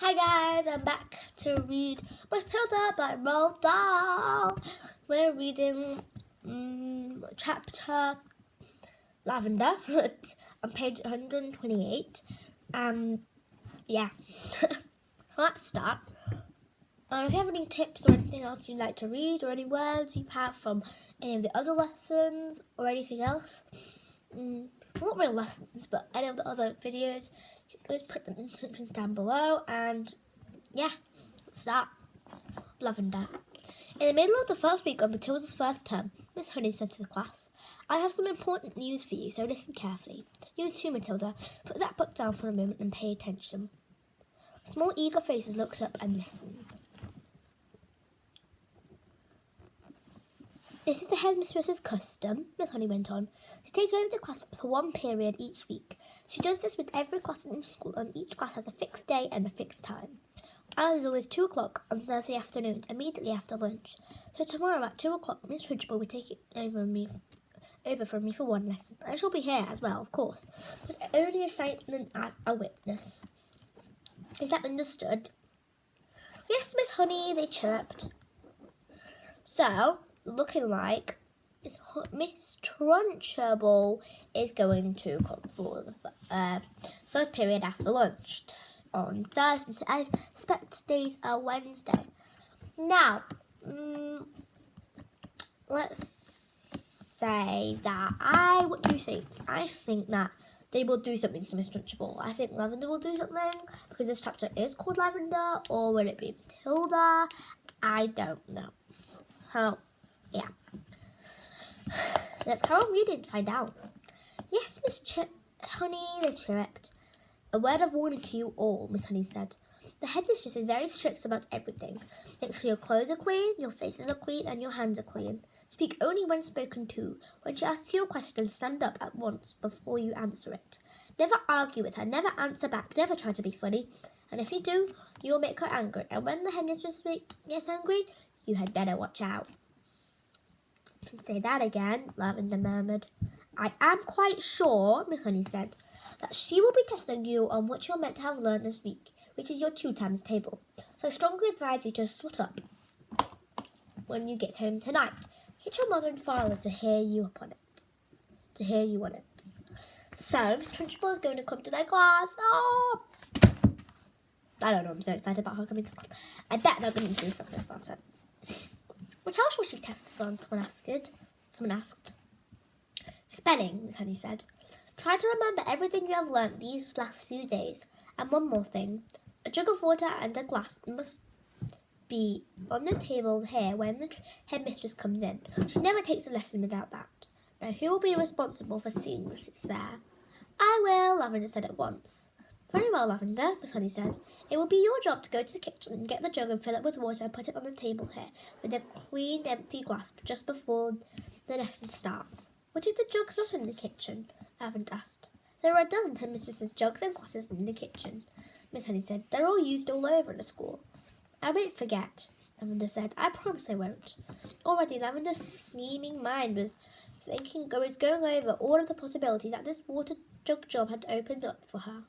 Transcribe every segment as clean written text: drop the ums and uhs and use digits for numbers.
Hi guys, I'm back to read Matilda by Raul Dahl. We're reading chapter Lavender on page 128. Yeah, let's start. If you have any tips or anything else you'd like to read or any words you've had from any of the other lessons or anything else, not real lessons, but any of the other videos, please put them in the descriptions down below. And yeah, let's start. Lavender. In the middle of the first week of Matilda's first term, Miss Honey said to the class, "I have some important news for you, so listen carefully. You too, Matilda. Put that book down for a moment and pay attention." Small eager faces looked up and listened. "This is the headmistress's custom," Miss Honey went on, "to take over the class for one period each week. She does this with every class in school, and each class has a fixed day and a fixed time. Ours is always 2 o'clock on Thursday afternoons, immediately after lunch. So tomorrow at 2 o'clock, Miss Trunchbull will take it over from me for one lesson. I shall be here as well, of course, but only as silent as a witness. Is that understood?" "Yes, Miss Honey," they chirped. So, looking like Miss Trunchbull is going to come for the first period after lunch on Thursday. I expect today's a Wednesday. Now, let's say that what do you think? I think that they will do something to Miss Trunchbull. I think Lavender will do something because this chapter is called Lavender, or will it be Matilda? I don't know. Yeah. Let's carry on reading to find out. "Yes, Miss Honey," they chirped. "A word of warning to you all," Miss Honey said. "The headmistress is very strict about everything. Make sure your clothes are clean, your faces are clean, and your hands are clean. Speak only when spoken to. When she asks you a question, stand up at once before you answer it. Never argue with her, never answer back, never try to be funny. And if you do, you will make her angry. And when the headmistress gets angry, you had better watch out." "Say that again," Lavender murmured. "I am quite sure," Miss Honey said, "that she will be testing you on what you're meant to have learned this week, which is your 2 times table. So I strongly advise you to shut up when you get home tonight. Get your mother and father to hear you on it. So Miss Trunchbull is going to come to their class. Oh, I don't know. I'm so excited about her coming to class. I bet they're going to do something about it. "What else will she test us on?" Someone asked. "Spelling," Miss Honey said. "Try to remember everything you have learnt these last few days. And one more thing. A jug of water and a glass must be on the table here when the headmistress comes in. She never takes a lesson without that. Now, who will be responsible for seeing that it's there?" "I will," Lavender said at once. "Very well, Lavender," Miss Honey said. "It will be your job to go to the kitchen and get the jug and fill it with water and put it on the table here with a clean, empty glass just before the lesson starts." "What if the jug's not in the kitchen?" Lavender asked. "There are a dozen headmistresses' jugs and glasses in the kitchen," Miss Honey said. "They're all used all over the school." "I won't forget," Lavender said. "I promise I won't." Already Lavender's scheming mind was going over all of the possibilities that this water jug job had opened up for her.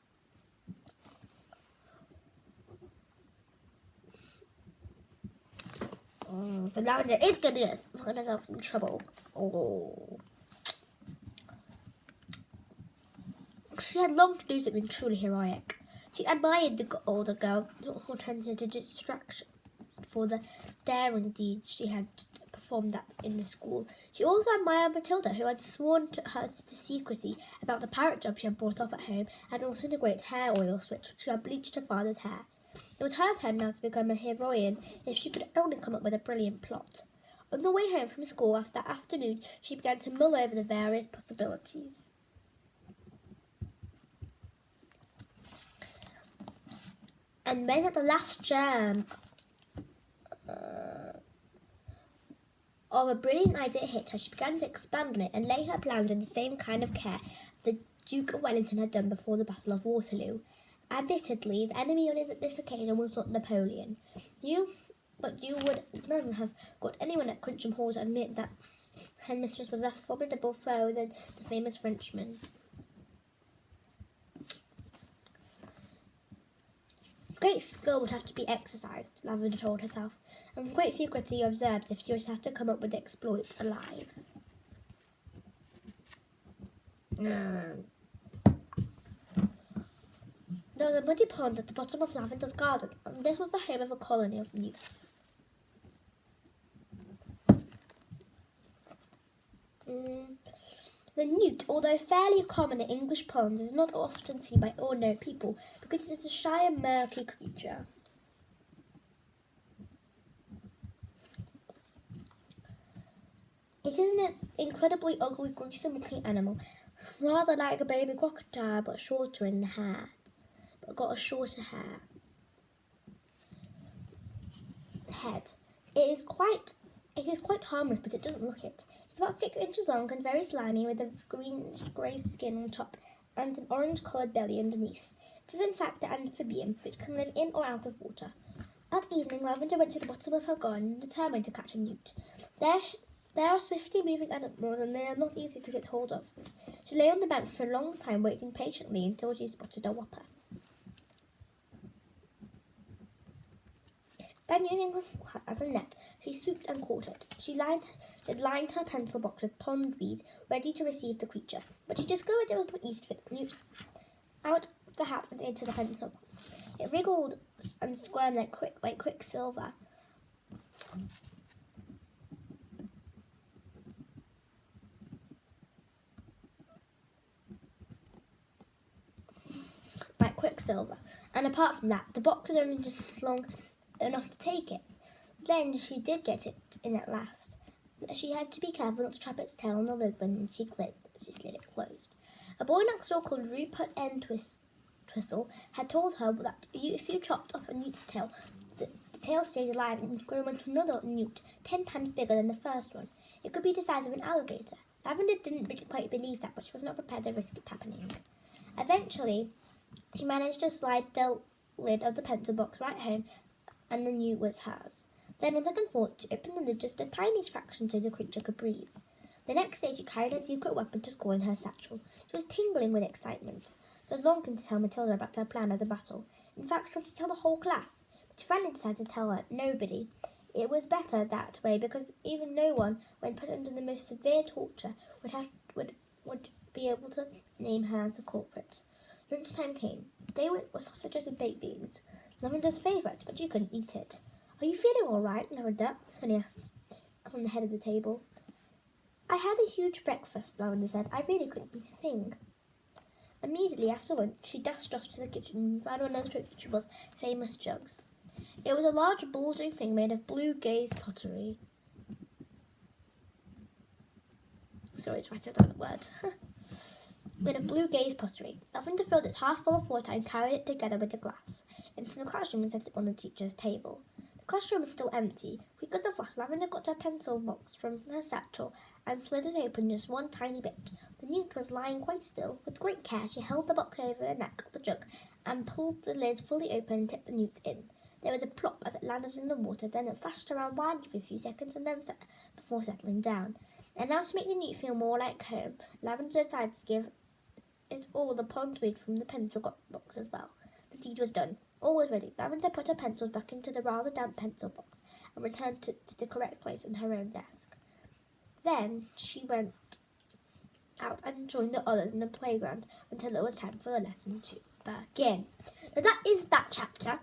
So Lavender is going to find herself in trouble. Oh. She had longed to do something truly heroic. She admired the older girl who turned into distraction for the daring deeds she had performed in the school. She also admired Matilda, who had sworn to her to secrecy about the parrot job she had brought off at home, and also the great hair oil switch she had bleached her father's hair. It was her turn now to become a heroine if she could only come up with a brilliant plot. On the way home from school after that afternoon, she began to mull over the various possibilities. And when at the last germ of a brilliant idea hit her, she began to expand on it and lay her plans with the same kind of care the Duke of Wellington had done before the Battle of Waterloo. Admittedly, the enemy on this occasion was not Napoleon. But you would never have got anyone at Crincham Hall to admit that headmistress was less formidable foe than the famous Frenchman. Great skill would have to be exercised, Lavender told herself, and great secrecy observed if you just have to come up with the exploit alive. There was a muddy pond at the bottom of Lavender's garden, and this was the home of a colony of newts. The newt, although fairly common in English ponds, is not often seen by ordinary people because it is a shy and murky creature. It is an incredibly ugly, gruesome-looking animal, rather like a baby crocodile, but shorter in the hair. But got a shorter head. It is quite harmless, but it doesn't look it. It's about 6 inches long and very slimy, with a grey skin on top and an orange-coloured belly underneath. It is in fact an amphibian, which can live in or out of water. That evening, Lavender went to the bottom of her garden, determined to catch a newt. They are swiftly moving animals, and they are not easy to get hold of. She lay on the bank for a long time, waiting patiently until she spotted a whopper. Then, using her as a net, she swooped and caught it. She had lined her pencil box with pond weed, ready to receive the creature, but she discovered it was not easy to get the newt out of the hat and into the pencil box. It wriggled and squirmed like quicksilver. And apart from that, the box was only just long enough to take it. Then she did get it in at last. She had to be careful not to trap its tail on the lid when she slid it closed. A boy next door called Rupert N. Twistle had told her that if you chopped off a newt's tail, the tail stayed alive and grew into another newt 10 times bigger than the first one. It could be the size of an alligator. Lavender didn't quite believe that, but she was not prepared to risk it happening. Eventually, she managed to slide the lid of the pencil box right home, and the newt was hers. Then, on second thought, she opened the lid just a tiny fraction so the creature could breathe. The next day, she carried her secret weapon to school in her satchel. She was tingling with excitement. She was longing to tell Matilda about her plan of the battle. In fact, she wanted to tell the whole class. But she finally decided to tell nobody. It was better that way, because even no one, when put under the most severe torture, would be able to name her as the culprit. Lunchtime came. They were sausages and baked beans, Lavender's favourite, but she couldn't eat it. "Are you feeling all right, Lavender?" Sonny asked from the head of the table. "I had a huge breakfast," Lavender said. "I really couldn't eat a thing." Immediately after lunch, she dashed off to the kitchen and found one of the Trunchbull's famous jugs. It was a large, bulging thing made of blue gaze pottery. Sorry, it's right down the word. Made of blue gaze pottery. Lavender filled it half full of water and carried it together with the glass into the classroom and set it on the teacher's table. The classroom was still empty. Quick as a flash, Lavender got her pencil box from her satchel and slid it open just one tiny bit. The newt was lying quite still. With great care, she held the box over the neck of the jug and pulled the lid fully open and tipped the newt in. There was a plop as it landed in the water, then it flashed around wildly for a few seconds and then before settling down. And now, to make the newt feel more like home, Lavender decided to give it all the pond weed from the pencil box as well. The deed was done. All was ready. Lavender put her pencils back into the rather damp pencil box and returned to the correct place on her own desk. Then she went out and joined the others in the playground until it was time for the lesson to begin. Now that is that chapter.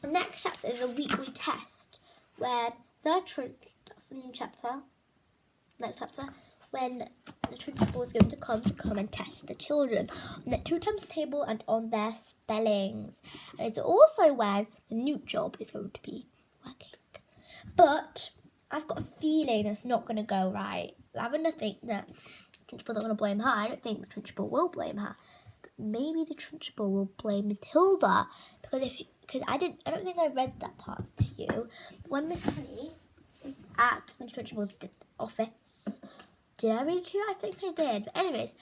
The next chapter is a weekly test where that's the new chapter. Next chapter, when the Trunchbull is going to come and test the children on their 2 times table and on their spellings. And it's also where the newt job is going to be working. But I've got a feeling it's not going to go right. Lavender thinks that Trunchbull's not going to blame her. I don't think the Trunchbull will blame her. But maybe the Trunchbull will blame Matilda, because I don't think I read that part to you. When Miss Honey is at Miss Trunchbull's office. Did I read it to you? I think I did. But anyways,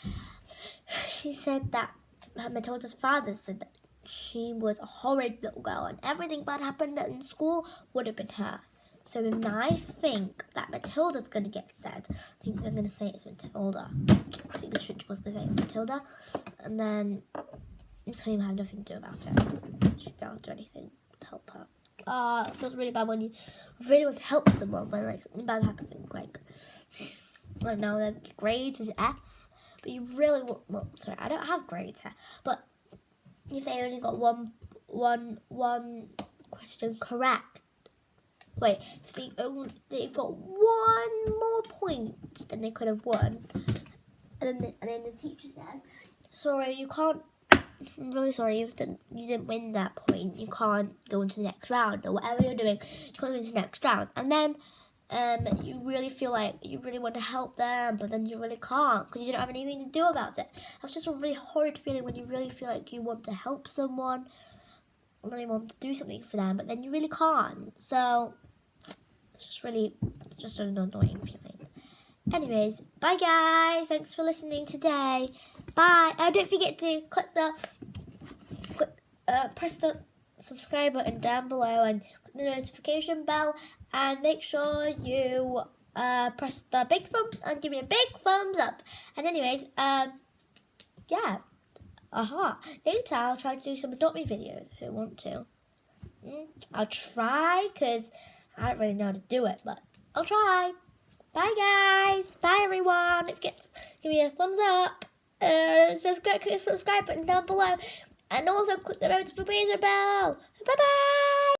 she said that Matilda's father said that she was a horrid little girl and everything bad happened in school would have been her. So I think that Matilda's going to get said. I think they're going to say it's Matilda. I think the Trunchbull's going to say it's Matilda. And then Miss Honey will have nothing to do about it. She'll be able to do anything to help her. It feels really bad when you really want to help someone when like something bad happening. Like, I don't know, their grades is F, but you really want, well, sorry, I don't have grades here, but if they only got one question correct, wait, if they've got one more point than they could have won, and then the teacher says, sorry, you can't, I'm really sorry, you didn't win that point, you can't go into the next round, or whatever you're doing, you can't go into the next round, and then you really feel like you really want to help them, but then you really can't because you don't have anything to do about it. That's just a really horrid feeling when you really feel like you want to help someone, really want to do something for them, but then you really can't. So it's just an annoying feeling. Anyways, bye guys. Thanks for listening today. Bye. Don't forget to press the subscribe button down below and click the notification bell, and make sure you press the big thumb and give me a big thumbs up. And anyways, yeah, later I'll try to do some Adopt Me videos if I want to. I'll try because I don't really know how to do it, but I'll try. Bye guys. Bye everyone. Don't forget to give me a thumbs up. Click the subscribe button down below. And also click the notification bell. Bye bye.